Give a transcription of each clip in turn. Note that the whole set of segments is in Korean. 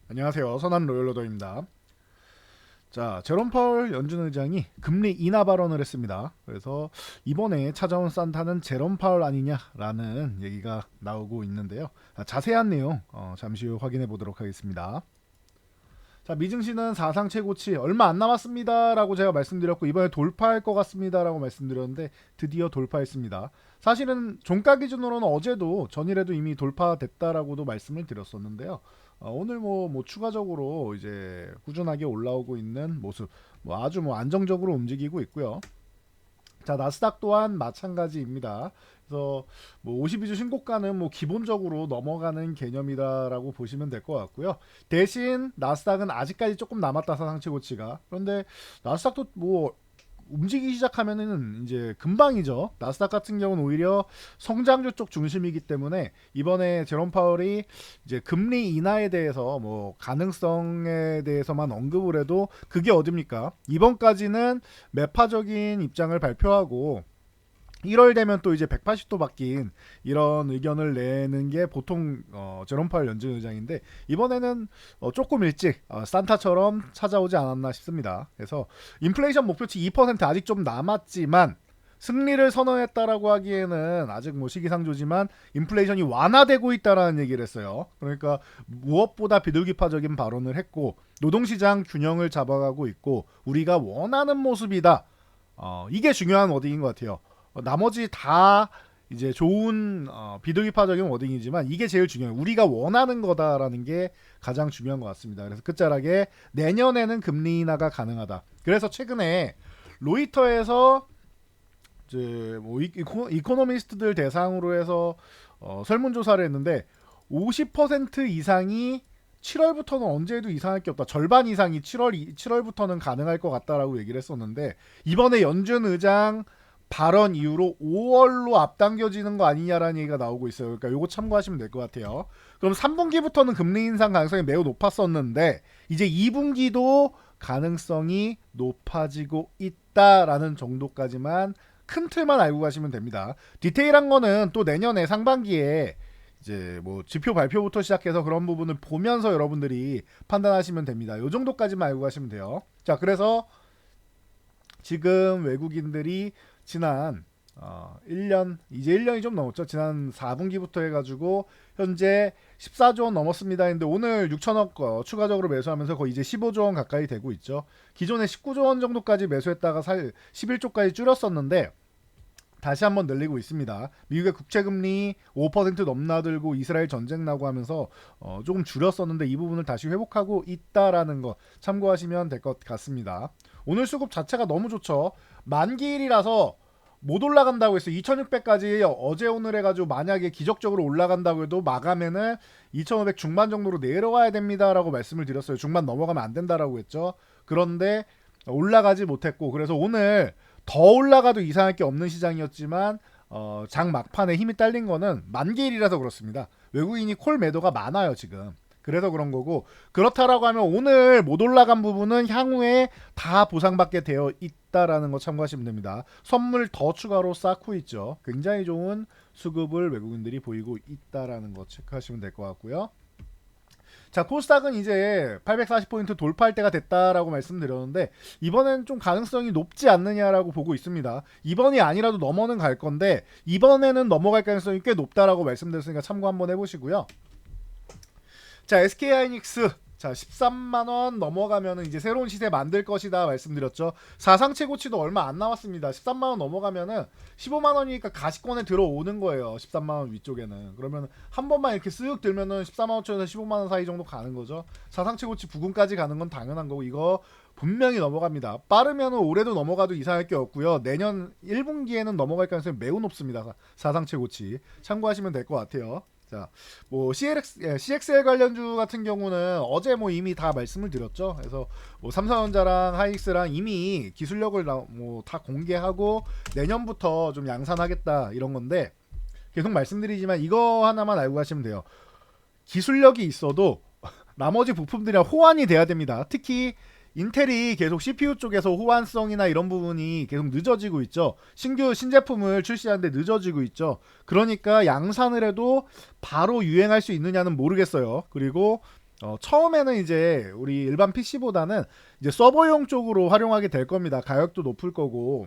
안녕하세요. 선한 로열러더입니다. 자, 제롬 파월 연준 의장이 금리 인하 발언을 했습니다. 그래서 이번에 찾아온 산타는 제롬 파월 아니냐라는 얘기가 나오고 있는데요. 자세한 내용 잠시 후 확인해 보도록 하겠습니다. 자, 미증시는 사상 최고치 얼마 안 남았습니다라고 제가 말씀드렸고 이번에 돌파할 것 같습니다라고 말씀드렸는데 드디어 돌파했습니다. 사실은 종가 기준으로는 어제도 전일에도 이미 돌파됐다라고도 말씀을 드렸었는데요. 오늘 뭐 추가적으로 이제 꾸준하게 올라오고 있는 모습, 아주 안정적으로 움직이고 있고요. 자, 나스닥 또한 마찬가지입니다. 그래서 52주 신고가는 기본적으로 넘어가는 개념이다라고 보시면 될 것 같고요. 대신 나스닥은 아직까지 조금 남았다, 사상 최고치가. 그런데 나스닥도 움직이기 시작하면은 이제 금방이죠. 나스닥 같은 경우는 오히려 성장주 쪽 중심이기 때문에 이번에 제롬 파월이 이제 금리 인하에 대해서 가능성에 대해서만 언급을 해도 그게 어딥니까? 이번까지는 매파적인 입장을 발표하고 1월 되면 또 이제 180도 바뀐 이런 의견을 내는 게 보통 제롬 파월 연준 의장인데 이번에는 조금 일찍 산타처럼 찾아오지 않았나 싶습니다. 그래서 인플레이션 목표치 2% 아직 좀 남았지만 승리를 선언했다라고 하기에는 아직 시기상조지만 인플레이션이 완화되고 있다라는 얘기를 했어요. 그러니까 무엇보다 비둘기파적인 발언을 했고 노동시장 균형을 잡아가고 있고 우리가 원하는 모습이다. 이게 중요한 워딩인 것 같아요. 나머지 다 이제 좋은 비둘기파적인 워딩이지만 이게 제일 중요해요. 우리가 원하는 거다라는 게 가장 중요한 것 같습니다. 그래서 끝자락에 내년에는 금리 인하가 가능하다. 그래서 최근에 로이터에서 이제 이코노미스트들 대상으로 해서 설문조사를 했는데 50% 이상이 7월부터는 언제 해도 이상할 게 없다. 절반 이상이 7월부터는 가능할 것 같다라고 얘기를 했었는데 이번에 연준 의장 발언 이후로 5월로 앞당겨지는 거 아니냐라는 얘기가 나오고 있어요. 그러니까 요거 참고하시면 될 것 같아요. 그럼 3분기부터는 금리 인상 가능성이 매우 높았었는데 이제 2분기도 가능성이 높아지고 있다라는 정도까지만 큰 틀만 알고 가시면 됩니다. 디테일한 거는 또 내년에 상반기에 이제 지표 발표부터 시작해서 그런 부분을 보면서 여러분들이 판단하시면 됩니다. 요 정도까지만 알고 가시면 돼요. 자, 그래서 지금 외국인들이 지난 1년 이제 1년이 좀 넘었죠. 지난 4분기부터 해가지고 현재 14조 원 넘었습니다. 근데 오늘 6천억 추가적으로 매수하면서 거의 이제 15조 원 가까이 되고 있죠. 기존에 19조 원 정도까지 매수했다가 11조까지 줄였었는데 다시 한번 늘리고 있습니다. 미국의 국채금리 5% 넘나들고 이스라엘 전쟁 나고 하면서 조금 줄였었는데 이 부분을 다시 회복하고 있다라는 거 참고하시면 될 것 같습니다. 오늘 수급 자체가 너무 좋죠. 만기일이라서 못 올라간다고 해서 2600까지 어제 오늘 해가지고 만약에 기적적으로 올라간다고 해도 마감에는 2500 중반 정도로 내려와야 됩니다라고 말씀을 드렸어요. 중반 넘어가면 안 된다라고 했죠. 그런데 올라가지 못했고 그래서 오늘 더 올라가도 이상할 게 없는 시장이었지만 장 막판에 힘이 딸린 거는 만기일이라서 그렇습니다. 외국인이 콜 매도가 많아요 지금. 그래서 그런 거고 그렇다라고 하면 오늘 못 올라간 부분은 향후에 다 보상받게 되어 있다라는 거 참고하시면 됩니다. 선물 더 추가로 쌓고 있죠. 굉장히 좋은 수급을 외국인들이 보이고 있다라는 거 체크하시면 될 것 같고요. 자, 코스닥은 이제 840포인트 돌파할 때가 됐다라고 말씀드렸는데 이번엔 좀 가능성이 높지 않느냐라고 보고 있습니다. 이번이 아니라도 넘어는 갈 건데 이번에는 넘어갈 가능성이 꽤 높다라고 말씀드렸으니까 참고 한번 해보시고요. 자, SK하이닉스 자 13만원 넘어가면은 이제 새로운 시세 만들 것이다 말씀드렸죠. 사상 최고치도 얼마 안 남았습니다. 13만원 넘어가면은 15만원이니까 가시권에 들어오는 거예요. 13만원 위쪽에는. 그러면 한 번만 이렇게 쓱 들면은 14만원천에서 15만원 사이 정도 가는 거죠. 사상 최고치 부근까지 가는 건 당연한 거고 이거 분명히 넘어갑니다. 빠르면은 올해도 넘어가도 이상할 게 없고요. 내년 1분기에는 넘어갈 가능성이 매우 높습니다. 사상 최고치 참고하시면 될 것 같아요. 자, CXL 관련주 같은 경우는 어제 이미 다 말씀을 드렸죠. 그래서 삼성전자랑 하이닉스랑 이미 기술력을 다 공개하고 내년부터 좀 양산하겠다 이런 건데 계속 말씀드리지만 이거 하나만 알고 가시면 돼요. 기술력이 있어도 나머지 부품들이랑 호환이 돼야 됩니다. 특히 인텔이 계속 CPU 쪽에서 호환성이나 이런 부분이 계속 늦어지고 있죠. 신규 신제품을 출시하는데 늦어지고 있죠. 그러니까 양산을 해도 바로 유행할 수 있느냐는 모르겠어요. 그리고 처음에는 이제 우리 일반 PC보다는 이제 서버용 쪽으로 활용하게 될 겁니다. 가격도 높을 거고.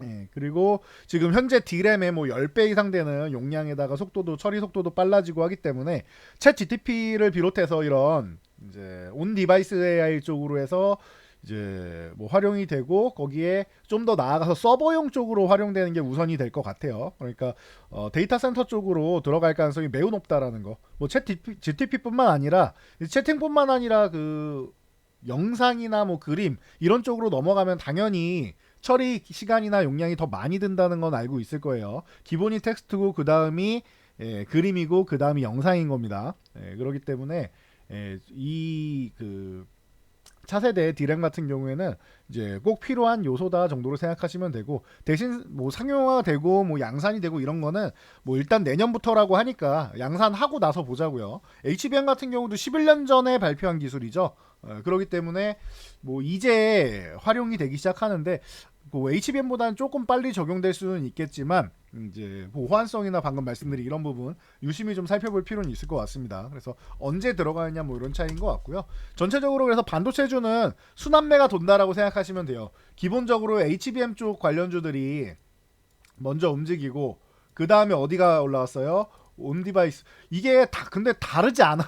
예, 그리고 지금 현재 D램의 뭐 10배 이상 되는 용량에다가 속도도 처리 속도도 빨라지고 하기 때문에 챗 GTP를 비롯해서 이런 이제 온 디바이스 AI 쪽으로 해서 이제 뭐 활용이 되고 거기에 좀 더 나아가서 서버용 쪽으로 활용되는 게 우선이 될 것 같아요. 그러니까 데이터 센터 쪽으로 들어갈 가능성이 매우 높다라는 거. 뭐챗 GTP뿐만 아니라 채팅뿐만 아니라 그 영상이나 뭐 그림 이런 쪽으로 넘어가면 당연히 처리 시간이나 용량이 더 많이 든다는 건 알고 있을 거예요. 기본이 텍스트고 그 다음이 그림이고 그 다음이 영상인 겁니다. 그렇기 때문에 이그 차세대 D램 같은 경우에는 이제 꼭 필요한 요소다 정도로 생각하시면 되고 대신 뭐 상용화가 되고 뭐 양산이 되고 이런 거는 뭐 일단 내년부터라고 하니까 양산하고 나서 보자고요. HBM 같은 경우도 11년 전에 발표한 기술이죠. 그렇기 때문에 뭐 이제 활용이 되기 시작하는데 뭐 HBM보다는 조금 빨리 적용될 수는 있겠지만 이제 뭐 호환성이나 방금 말씀드린 이런 부분 유심히 좀 살펴볼 필요는 있을 것 같습니다. 그래서 언제 들어가느냐 뭐 이런 차이인 것 같고요. 전체적으로 그래서 반도체주는 순환매가 돈다라고 생각하시면 돼요. 기본적으로 HBM 쪽 관련주들이 먼저 움직이고 그 다음에 어디가 올라왔어요? 온디바이스. 이게 다 근데 다르지 않아요.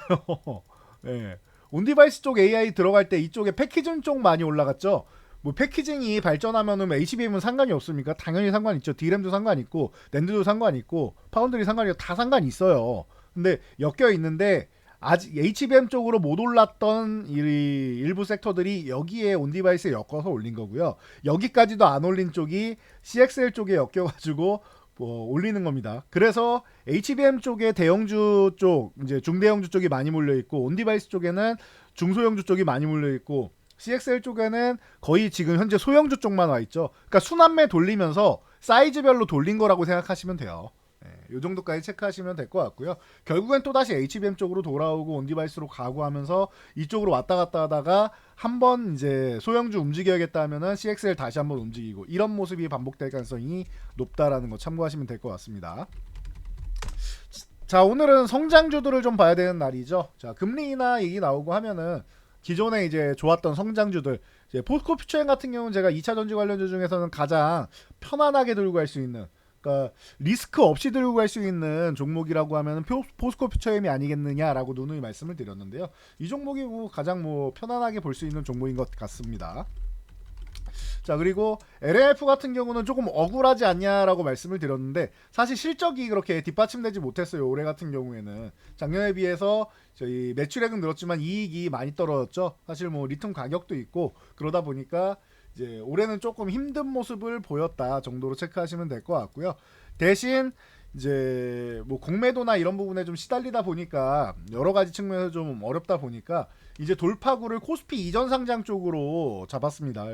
예. 온디바이스 쪽 AI 들어갈 때 이쪽에 패키징 쪽 많이 올라갔죠. 뭐 패키징이 발전하면은 HBM은 상관이 없습니까? 당연히 상관 있죠. D램도 상관 있고, 낸드도 상관 있고, 파운드리 상관이 있고 다 상관 있어요. 근데 엮여 있는데 아직 HBM 쪽으로 못 올랐던 일부 섹터들이 여기에 온디바이스에 엮어서 올린 거고요. 여기까지도 안 올린 쪽이 CXL 쪽에 엮여가지고 뭐 올리는 겁니다. 그래서 HBM 쪽에 대형주 쪽, 이제 중대형주 쪽이 많이 몰려 있고, 온디바이스 쪽에는 중소형주 쪽이 많이 몰려 있고, CXL 쪽에는 거의 지금 현재 소형주 쪽만 와 있죠. 그러니까 순환매 돌리면서 사이즈별로 돌린 거라고 생각하시면 돼요. 이 정도까지 체크하시면 될 것 같고요. 결국엔 또다시 HBM 쪽으로 돌아오고 온디바이스로 가고 하면서 이쪽으로 왔다 갔다 하다가 한번 이제 소형주 움직여야겠다 하면은 CXL 다시 한번 움직이고 이런 모습이 반복될 가능성이 높다라는 거 참고하시면 될 것 같습니다. 자, 오늘은 성장주들을 좀 봐야 되는 날이죠. 자, 금리 인하 얘기 나오고 하면은 기존에 이제 좋았던 성장주들, 이제 포스코 퓨처엠 같은 경우는 제가 2차 전지 관련주 중에서는 가장 편안하게 들고 갈 수 있는, 그러니까 리스크 없이 들고 갈 수 있는 종목이라고 하면 포스코 퓨처엠이 아니겠느냐라고 누누이 말씀을 드렸는데요. 이 종목이 뭐 가장 뭐 편안하게 볼 수 있는 종목인 것 같습니다. 자, 그리고 LNF 같은 경우는 조금 억울하지 않냐라고 말씀을 드렸는데 사실 실적이 그렇게 뒷받침되지 못했어요. 올해 같은 경우에는 작년에 비해서 저희 매출액은 늘었지만 이익이 많이 떨어졌죠. 사실 뭐 리튬 가격도 있고 그러다 보니까 이제 올해는 조금 힘든 모습을 보였다 정도로 체크하시면 될 것 같고요. 대신 이제 뭐 공매도나 이런 부분에 좀 시달리다 보니까 여러 가지 측면에서 좀 어렵다 보니까 이제 돌파구를 코스피 이전 상장 쪽으로 잡았습니다.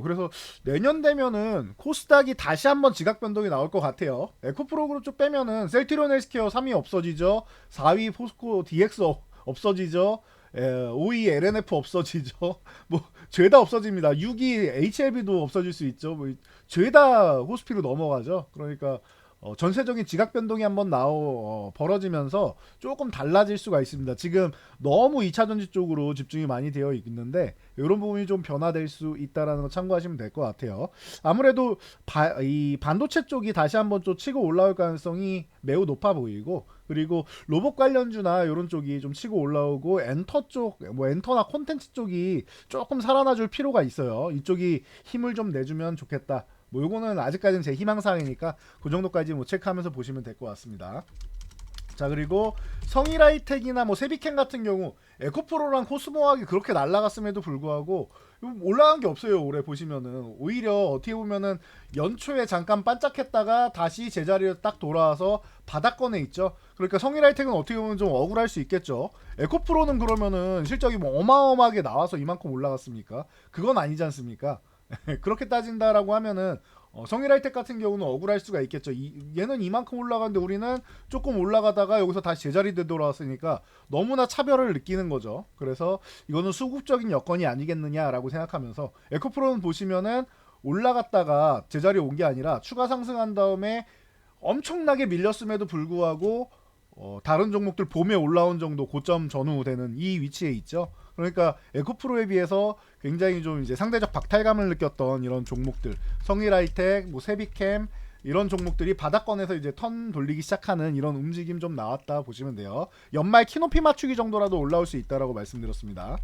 그래서 내년 되면은 코스닥이 다시 한번 지각 변동이 나올 것 같아요. 에코프로그룹 쪽 빼면은 셀트리온 헬스케어 3위 없어지죠. 4위 포스코 DX 없어지죠. 5위 LNF 없어지죠. 뭐 죄다 없어집니다. 6위 HLB도 없어질 수 있죠. 뭐 죄다 코스피로 넘어가죠. 그러니까 전세적인 지각 변동이 한번 벌어지면서 조금 달라질 수가 있습니다. 지금 너무 2차 전지 쪽으로 집중이 많이 되어 있는데 이런 부분이 좀 변화될 수 있다라는 거 참고하시면 될 것 같아요. 아무래도 이 반도체 쪽이 다시 한번 좀 치고 올라올 가능성이 매우 높아 보이고, 그리고 로봇 관련주나 이런 쪽이 좀 치고 올라오고 엔터 쪽, 뭐 엔터나 콘텐츠 쪽이 조금 살아나줄 필요가 있어요. 이쪽이 힘을 좀 내주면 좋겠다. 뭐 요거는 아직까지는 제 희망사항이니까 그 정도까지 뭐 체크하면서 보시면 될 것 같습니다. 자, 그리고 성일하이텍이나 뭐 세비캔 같은 경우 에코프로랑 코스모학이 그렇게 날아갔음에도 불구하고 올라간 게 없어요. 올해 보시면은 오히려 어떻게 보면은 연초에 잠깐 반짝했다가 다시 제자리로 딱 돌아와서 바닥권에 있죠. 그러니까 성일하이텍은 어떻게 보면 좀 억울할 수 있겠죠. 에코프로는 그러면은 실적이 뭐 어마어마하게 나와서 이만큼 올라갔습니까? 그건 아니지 않습니까? 그렇게 따진다라고 하면은 성일하이텍 같은 경우는 억울할 수가 있겠죠. 얘는 이만큼 올라갔는데 우리는 조금 올라가다가 여기서 다시 제자리 되돌아왔으니까 너무나 차별을 느끼는 거죠. 그래서 이거는 수급적인 여건이 아니겠느냐라고 생각하면서 에코프로는 보시면은 올라갔다가 제자리에 온 게 아니라 추가 상승한 다음에 엄청나게 밀렸음에도 불구하고 다른 종목들 봄에 올라온 정도 고점 전후 되는 이 위치에 있죠. 그러니까 에코프로에 비해서 굉장히 좀 이제 상대적 박탈감을 느꼈던 이런 종목들, 성일하이텍, 뭐 세비캠 이런 종목들이 바닥권에서 이제 턴 돌리기 시작하는 이런 움직임 좀 나왔다 보시면 돼요. 연말 키높이 맞추기 정도라도 올라올 수 있다라고 말씀드렸습니다.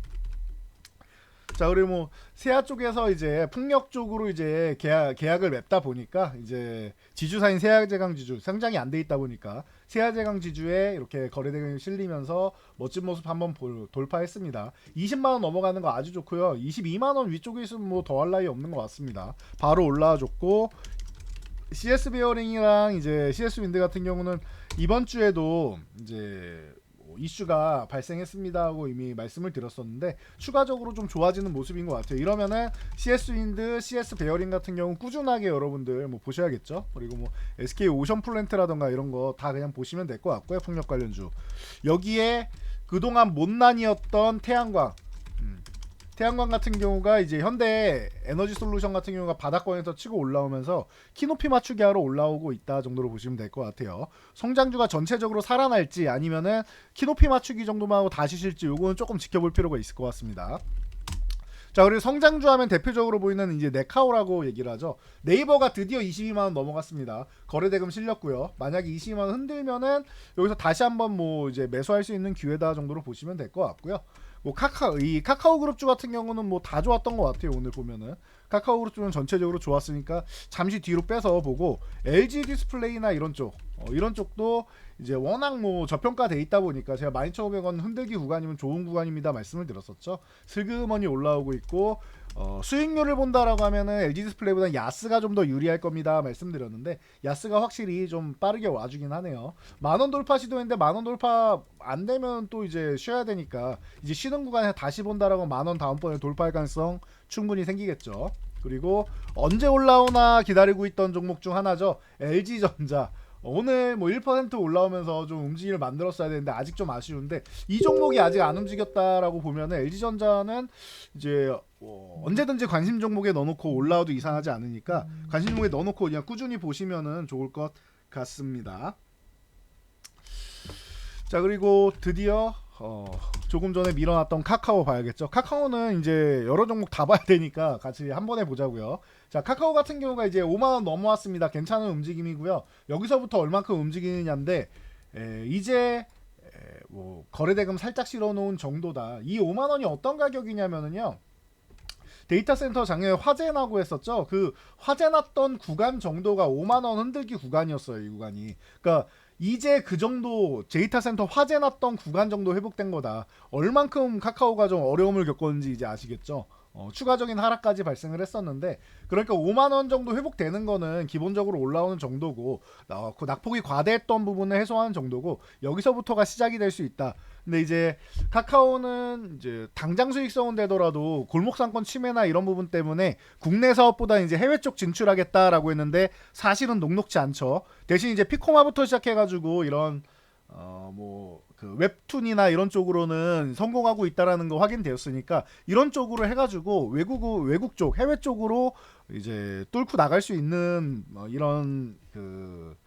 자, 그리고 뭐 세아 쪽에서 이제 풍력 쪽으로 이제 계약을 맺다 보니까 이제 지주사인 세아제강지주 상장이 안 돼 있다 보니까 세아제강지주에 이렇게 거래대금이 실리면서 멋진 모습 한번 돌파했습니다. 20만 원 넘어가는 거 아주 좋고요. 22만 원 위쪽에 있으면 뭐 더할 나위 없는 것 같습니다. 바로 올라와 줬고, CS 베어링이랑 이제 CS 윈드 같은 경우는 이번 주에도 이제 이슈가 발생했습니다 하고 이미 말씀을 드렸었는데 추가적으로 좀 좋아지는 모습인 것 같아요. 이러면은 CS 윈드, CS 베어링 같은 경우 꾸준하게 여러분들 뭐 보셔야겠죠. 그리고 뭐 SK 오션 플랜트라던가 이런 거 다 그냥 보시면 될 것 같고요. 풍력 관련주 여기에 그동안 못난이었던 태양광 같은 경우가 이제 현대 에너지 솔루션 같은 경우가 바닥권에서 치고 올라오면서 키높이 맞추기 하러 올라오고 있다 정도로 보시면 될 것 같아요. 성장주가 전체적으로 살아날지 아니면은 키높이 맞추기 정도만 하고 다시 실지 요거는 조금 지켜볼 필요가 있을 것 같습니다. 자, 그리고 성장주 하면 대표적으로 보이는 이제 네카오라고 얘기를 하죠. 네이버가 드디어 22만원 넘어갔습니다. 거래대금 실렸고요. 만약에 22만원 흔들면은 여기서 다시 한번 뭐 이제 매수할 수 있는 기회다 정도로 보시면 될 것 같고요. 뭐 카카오 그룹주 같은 경우는 뭐 다 좋았던 것 같아요. 오늘 보면은 카카오 그룹주는 전체적으로 좋았으니까 잠시 뒤로 빼서 보고, LG 디스플레이나 이런 쪽도 이제 워낙 뭐 저평가돼 있다 보니까 제가 12,500원 흔들기 구간이면 좋은 구간입니다 말씀을 드렸었죠. 슬그머니 올라오고 있고, 수익률을 본다라고 하면은 LG 디스플레이보다 야스가 좀 더 유리할 겁니다 말씀드렸는데 야스가 확실히 좀 빠르게 와주긴 하네요. 만원 돌파 시도했는데 만원 돌파 안 되면 또 이제 쉬어야 되니까 이제 쉬는 구간에 다시 본다라고 만원 다음번에 돌파할 가능성 충분히 생기겠죠. 그리고 언제 올라오나 기다리고 있던 종목 중 하나죠. LG전자. 오늘 뭐 1% 올라오면서 좀 움직임을 만들었어야 되는데 아직 좀 아쉬운데, 이 종목이 아직 안 움직였다라고 보면은 LG전자는 이제 언제든지 관심 종목에 넣어놓고 올라와도 이상하지 않으니까 관심 종목에 넣어놓고 그냥 꾸준히 보시면은 좋을 것 같습니다. 자, 그리고 드디어 조금 전에 밀어놨던 카카오 봐야겠죠. 카카오는 이제 여러 종목 다 봐야 되니까 같이 한 번에 보자고요. 자, 카카오 같은 경우가 이제 5만원 넘어왔습니다. 괜찮은 움직임이고요. 여기서부터 얼만큼 움직이느냐인데 이제 뭐 거래대금 살짝 실어놓은 정도다. 이 5만원이 어떤 가격이냐면은요, 데이터 센터 작년에 화재 나고 했었죠. 그 화재 났던 구간 정도가 5만원 흔들기 구간이었어요. 이 구간이. 그러니까 이제 그 정도 데이터 센터 화재 났던 구간 정도 회복된 거다. 얼만큼 카카오가 좀 어려움을 겪었는지 이제 아시겠죠. 추가적인 하락까지 발생을 했었는데, 그러니까 5만원 정도 회복되는 거는 기본적으로 올라오는 정도고, 그 낙폭이 과대했던 부분을 해소하는 정도고, 여기서부터가 시작이 될 수 있다. 근데 이제 카카오는 이제 당장 수익성은 되더라도 골목상권 침해나 이런 부분 때문에 국내 사업보다 이제 해외 쪽 진출하겠다라고 했는데 사실은 녹록지 않죠. 대신 이제 피코마부터 시작해가지고 이런 뭐 그 웹툰이나 이런 쪽으로는 성공하고 있다라는 거 확인되었으니까 이런 쪽으로 해가지고 외국 쪽 해외 쪽으로 이제 뚫고 나갈 수 있는 이런 그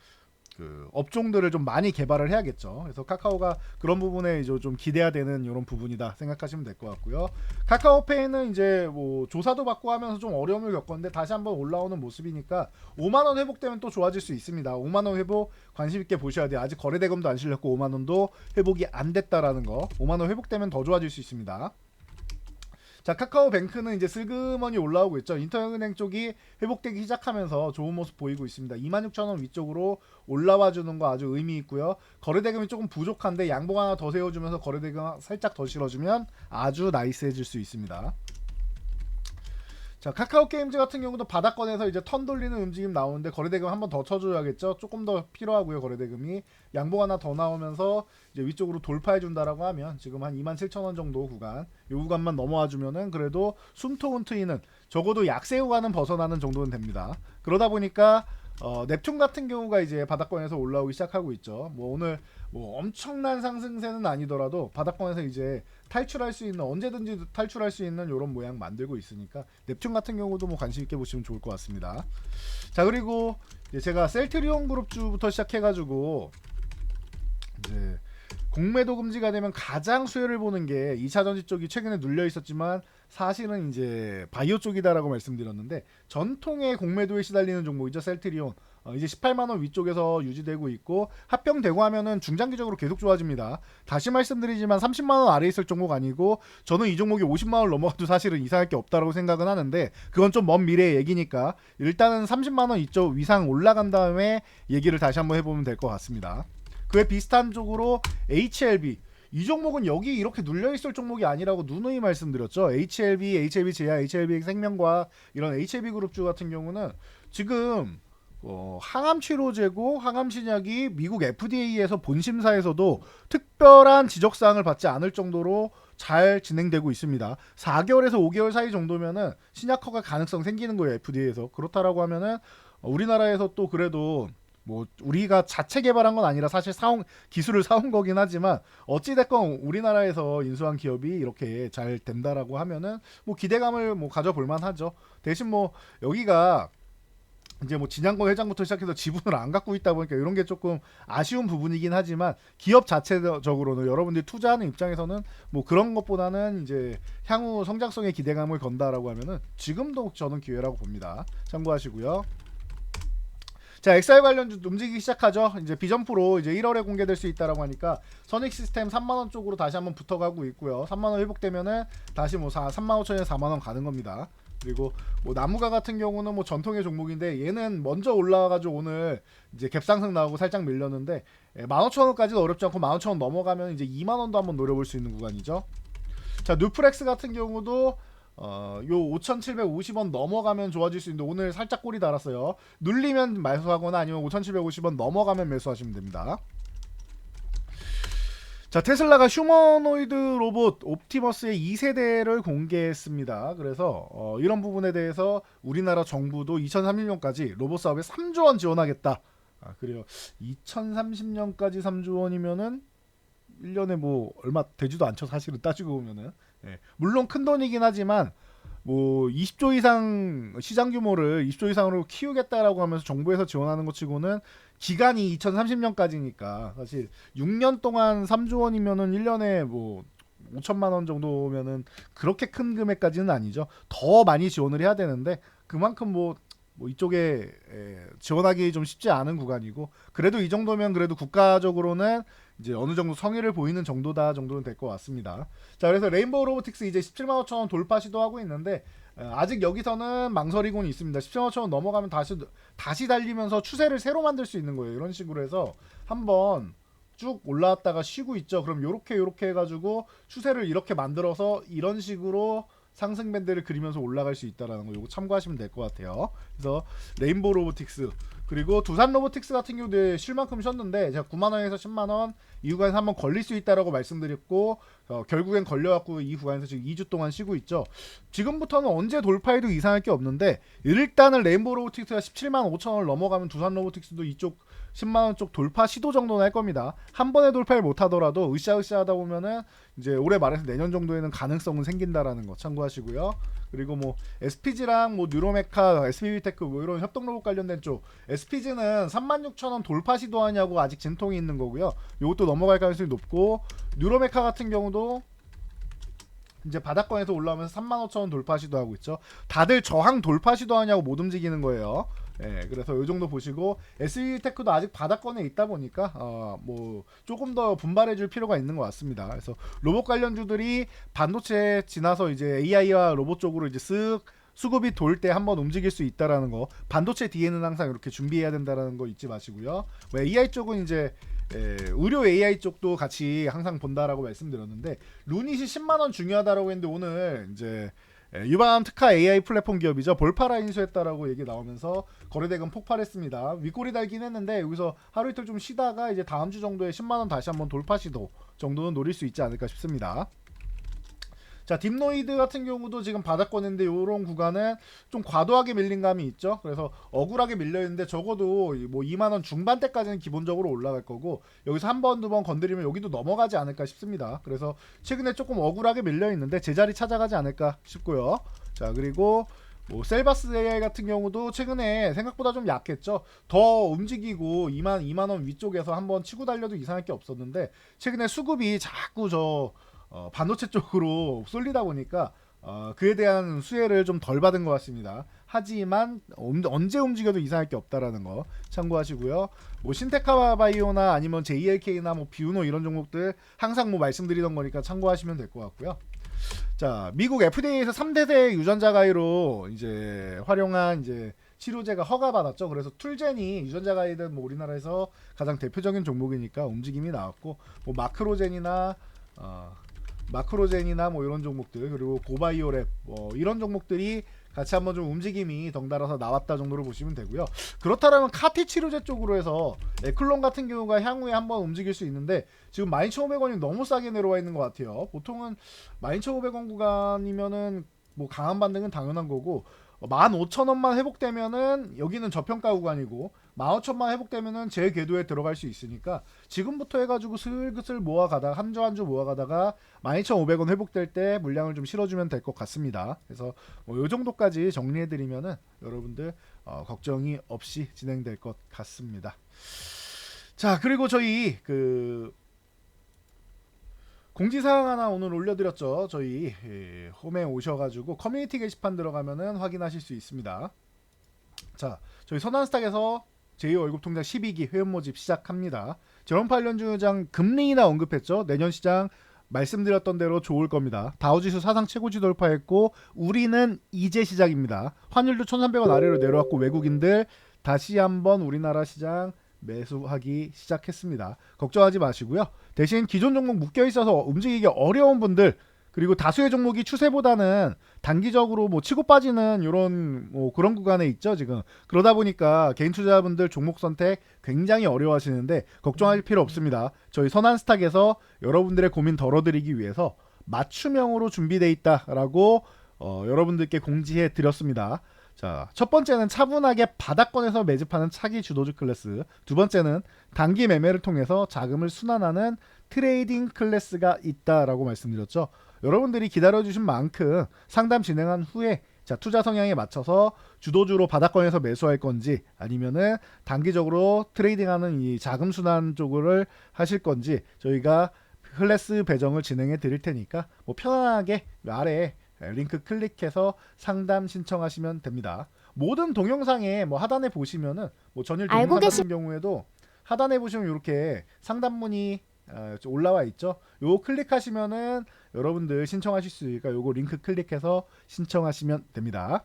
업종들을 좀 많이 개발을 해야겠죠. 그래서 카카오가 그런 부분에 이제 좀 기대해야 되는 이런 부분이다 생각하시면 될 것 같고요. 카카오페이는 이제 뭐 조사도 받고 하면서 좀 어려움을 겪었는데 다시 한번 올라오는 모습이니까 5만원 회복되면 또 좋아질 수 있습니다. 5만원 회복 관심 있게 보셔야 돼요. 아직 거래대금도 안 실렸고 5만원도 회복이 안 됐다라는 거. 5만원 회복되면 더 좋아질 수 있습니다. 자, 카카오뱅크는 이제 슬그머니 올라오고 있죠. 인터은행 쪽이 회복되기 시작하면서 좋은 모습 보이고 있습니다. 26,000원 위쪽으로 올라와 주는 거 아주 의미 있고요. 거래대금이 조금 부족한데 양봉 하나 더 세워주면서 거래대금 살짝 더 실어주면 아주 나이스해질 수 있습니다. 자, 카카오 게임즈 같은 경우도 바닥권에서 이제 턴 돌리는 움직임 나오는데 거래대금 한번 더 쳐줘야겠죠. 조금 더 필요하고요. 거래대금이 양봉 하나 더 나오면서 이제 위쪽으로 돌파해준다라고 하면 지금 한 27,000원 정도 구간, 이 구간만 넘어와주면은 그래도 숨통은 트이는, 적어도 약세 구간은 벗어나는 정도는 됩니다. 그러다 보니까 넵튠 같은 경우가 이제 바닥권에서 올라오기 시작하고 있죠. 뭐 오늘 뭐 엄청난 상승세는 아니더라도 바닥권에서 이제 탈출할 수 있는, 언제든지 탈출할 수 있는 이런 모양 만들고 있으니까 넵튠 같은 경우도 뭐 관심 있게 보시면 좋을 것 같습니다. 자, 그리고 이제 제가 셀트리온 그룹주부터 시작해가지고 이제 공매도 금지가 되면 가장 수혜를 보는 게 2차 전지 쪽이 최근에 눌려 있었지만 사실은 이제 바이오 쪽이다라고 말씀드렸는데 전통의 공매도에 시달리는 종목이죠. 셀트리온. 이제 18만 원 위쪽에서 유지되고 있고 합병되고 하면은 중장기적으로 계속 좋아집니다. 다시 말씀드리지만 30만 원 아래에 있을 종목 아니고 저는 이 종목이 50만 원 넘어가도 사실은 이상할 게 없다라고 생각은 하는데 그건 좀 먼 미래의 얘기니까 일단은 30만 원 이쪽 위상 올라간 다음에 얘기를 다시 한번 해보면 될 것 같습니다. 그에 비슷한 쪽으로 HLB 이 종목은 여기 이렇게 눌려있을 종목이 아니라고 누누이 말씀드렸죠. HLB, HLB제야, HLB생명과학 이런 HLB그룹주 같은 경우는 지금 항암치료제고 항암신약이 미국 FDA에서 본심사에서도 특별한 지적사항을 받지 않을 정도로 잘 진행되고 있습니다. 4개월에서 5개월 사이 정도면은 신약 허가 가능성 생기는 거예요. FDA에서. 그렇다라고 하면은 우리나라에서 또 그래도 뭐 우리가 자체 개발한 건 아니라 사실 기술을 사온 거긴 하지만 어찌됐건 우리나라에서 인수한 기업이 이렇게 잘 된다라고 하면은 뭐 기대감을 뭐 가져볼 만하죠. 대신 뭐 여기가 이제 뭐 진양권 회장부터 시작해서 지분을 안 갖고 있다 보니까 이런 게 조금 아쉬운 부분이긴 하지만 기업 자체적으로는 여러분들이 투자하는 입장에서는 뭐 그런 것보다는 이제 향후 성장성에 기대감을 건다라고 하면은 지금도 저는 기회라고 봅니다. 참고하시고요. 자, XR 관련주 움직이기 시작하죠. 이제 비전 프로 이제 1월에 공개될 수 있다라고 하니까 선익 시스템 3만 원 쪽으로 다시 한번 붙어가고 있고요. 3만 원 회복되면은 다시 뭐 3만 5천에 4만 원 가는 겁니다. 그리고 뭐 나무가 같은 경우는 뭐 전통의 종목인데 얘는 먼저 올라와가지고 오늘 이제 갭상승 나오고 살짝 밀렸는데 15,000원까지는 어렵지 않고 15,000원 넘어가면 이제 2만 원도 한번 노려볼 수 있는 구간이죠. 자, 뉴프렉스 같은 경우도 요 5,750원 넘어가면 좋아질 수 있는데 오늘 살짝 꼬리 달았어요. 눌리면 매수하거나 아니면 5,750원 넘어가면 매수하시면 됩니다. 자, 테슬라가 휴머노이드 로봇 옵티머스의 2세대를 공개했습니다. 그래서 이런 부분에 대해서 우리나라 정부도 2030년까지 로봇 사업에 3조 원 지원하겠다. 그래요. 2030년까지 3조 원이면은 1년에 뭐 얼마 되지도 않죠. 사실은 따지고 보면은. 예. 물론 큰 돈이긴 하지만 뭐 20조 이상 시장 규모를 20조 이상으로 키우겠다라고 하면서 정부에서 지원하는 것 치고는 기간이 2030년까지니까 사실 6년 동안 3조 원이면은 1년에 뭐 5천만 원 정도면은 그렇게 큰 금액까지는 아니죠. 더 많이 지원을 해야 되는데 그만큼 뭐 이쪽에 지원하기 좀 쉽지 않은 구간이고 그래도 이 정도면 그래도 국가적으로는 이제 어느 정도 성의를 보이는 정도다 정도는 될 것 같습니다. 자, 그래서 레인보우 로보틱스 이제 17만 5천 원 돌파 시도하고 있는데 아직 여기서는 망설이고는 있습니다. 17만 5천 원 넘어가면 다시 달리면서 추세를 새로 만들 수 있는 거예요. 이런 식으로 해서 한번 쭉 올라왔다가 쉬고 있죠. 그럼 요렇게 해가지고 추세를 이렇게 만들어서 이런 식으로 상승 밴드를 그리면서 올라갈 수 있다라는 거 요거 참고하시면 될 것 같아요. 그래서 레인보우 로보틱스 그리고 두산 로보틱스 같은 경우도 쉴 만큼 쉬었는데 제가 9만 원에서 10만 원 이 구간에서 한번 걸릴 수 있다라고 말씀드렸고 결국엔 걸려갖고 이 구간에서 지금 2주 동안 쉬고 있죠. 지금부터는 언제 돌파해도 이상할 게 없는데 일단은 레인보우 로보틱스가 17만 5천 원을 넘어가면 두산 로보틱스도 이쪽 10만원 쪽 돌파 시도 정도는 할 겁니다. 한 번에 돌파를 못하더라도 으쌰으쌰 하다 보면은 이제 올해 말해서 내년 정도에는 가능성은 생긴다라는 거 참고하시고요. 그리고 뭐 SPG랑 뭐 뉴로메카, SBB테크 뭐 이런 협동 로봇 관련된 쪽 SPG는 36,000원 돌파 시도하냐고 아직 진통이 있는 거고요. 이것도 넘어갈 가능성이 높고 뉴로메카 같은 경우도 이제 바닥권에서 올라오면서 35,000원 돌파 시도하고 있죠. 다들 저항 돌파 시도하냐고 못 움직이는 거예요. 예, 그래서 이 정도 보시고 SB테크도 아직 바닥권에 있다 보니까 뭐 조금 더 분발해 줄 필요가 있는 것 같습니다. 그래서 로봇 관련주들이 반도체 지나서 이제 AI와 로봇 쪽으로 이제 쓱 수급이 돌 때 한번 움직일 수 있다라는 거, 반도체 뒤에는 항상 이렇게 준비해야 된다라는 거 잊지 마시고요. 뭐 AI 쪽은 이제 의료 AI 쪽도 같이 항상 본다라고 말씀드렸는데 루닛이 10만 원 중요하다라고 했는데 오늘 이제 유방 특화 AI 플랫폼 기업이죠. 볼파라 인수했다라고 얘기 나오면서 거래대금 폭발했습니다. 윗꼬리 달긴 했는데 여기서 하루 이틀 좀 쉬다가 이제 다음 주 정도에 10만 원 다시 한번 돌파 시도 정도는 노릴 수 있지 않을까 싶습니다. 자, 딥노이드 같은 경우도 지금 바닥권인데 이런 구간은 좀 과도하게 밀린 감이 있죠. 그래서 억울하게 밀려있는데 적어도 뭐 2만원 중반대까지는 기본적으로 올라갈 거고 여기서 한 번, 두 번 건드리면 여기도 넘어가지 않을까 싶습니다. 그래서 최근에 조금 억울하게 밀려있는데 제자리 찾아가지 않을까 싶고요. 자, 그리고 뭐 셀바스 AI 같은 경우도 최근에 생각보다 좀 약했죠. 더 움직이고 2만 원 위쪽에서 한번 치고 달려도 이상할 게 없었는데 최근에 수급이 자꾸 반도체 쪽으로 쏠리다 보니까 그에 대한 수혜를 좀 덜 받은 것 같습니다. 하지만 언제 움직여도 이상할 게 없다라는 거 참고하시고요. 뭐 신테카 바이오나 아니면 JLK나 뭐 비우노 이런 종목들 항상 뭐 말씀드리던 거니까 참고하시면 될 것 같고요. 자, 미국 FDA에서 3대세 유전자 가위로 이제 활용한 이제 치료제가 허가받았죠. 그래서 툴젠이 유전자 가위든 뭐 우리나라에서 가장 대표적인 종목이니까 움직임이 나왔고, 뭐 마크로젠이나 뭐 이런 종목들, 그리고 고바이오랩 뭐 이런 종목들이 같이 한번 좀 움직임이 덩달아서 나왔다 정도로 보시면 되고요. 그렇다면 카티 치료제 쪽으로 해서 에클론 같은 경우가 향후에 한번 움직일 수 있는데 지금 12,500원이 너무 싸게 내려와 있는 것 같아요. 보통은 12,500원 구간이면은 뭐 강한 반등은 당연한 거고, 15,000원만 회복되면은 여기는 저평가 구간이고 15,000원 회복되면은 제 궤도에 들어갈 수 있으니까 지금부터 해가지고 슬슬 모아가다가 한 주 한 주 모아가다가 12,500원 회복될 때 물량을 좀 실어주면 될 것 같습니다. 그래서 뭐 이 정도까지 정리해드리면은 여러분들 걱정이 없이 진행될 것 같습니다. 자, 그리고 저희 공지사항 하나 오늘 올려드렸죠. 저희 홈에 오셔가지고 커뮤니티 게시판 들어가면은 확인하실 수 있습니다. 자, 저희 선한스탁에서 제2월급통장 12기 회원 모집 시작합니다. 제롬파일 연준의장 금리 인하 언급했죠. 내년 시장 말씀드렸던 대로 좋을 겁니다. 다우지수 사상 최고치 돌파했고 우리는 이제 시작입니다. 환율도 1,300원 아래로 내려왔고 외국인들 다시 한번 우리나라 시장 매수하기 시작했습니다. 걱정하지 마시고요. 대신 기존 종목 묶여있어서 움직이기 어려운 분들, 그리고 다수의 종목이 추세보다는 단기적으로 뭐 치고 빠지는 이런 뭐 그런 구간에 있죠 지금. 그러다 보니까 개인 투자자분들 종목 선택 굉장히 어려워하시는데 걱정할 필요 없습니다. 저희 선한스탁에서 여러분들의 고민 덜어드리기 위해서 맞춤형으로 준비되어 있다라고 여러분들께 공지해 드렸습니다. 자, 첫 번째는 차분하게 바닥권에서 매집하는 차기 주도주 클래스, 두 번째는 단기 매매를 통해서 자금을 순환하는 트레이딩 클래스가 있다라고 말씀드렸죠. 여러분들이 기다려주신 만큼 상담 진행한 후에 자, 투자 성향에 맞춰서 주도주로 바닥권에서 매수할 건지 아니면은 단기적으로 트레이딩하는 이 자금 순환 쪽을 하실 건지 저희가 클래스 배정을 진행해 드릴 테니까 뭐 편안하게 아래에 링크 클릭해서 상담 신청하시면 됩니다. 모든 동영상에 뭐 하단에 보시면은 뭐 전일 동영상 같은 경우에도 하단에 보시면 이렇게 상담문이 올라와 있죠. 요거 클릭하시면은 여러분들 신청하실 수 있으니까 요거 링크 클릭해서 신청하시면 됩니다.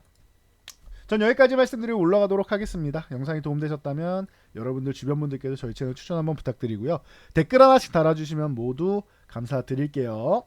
전 여기까지 말씀드리고 올라가도록 하겠습니다. 영상이 도움되셨다면 여러분들 주변 분들께도 저희 채널 추천 한번 부탁드리고요. 댓글 하나씩 달아주시면 모두 감사드릴게요.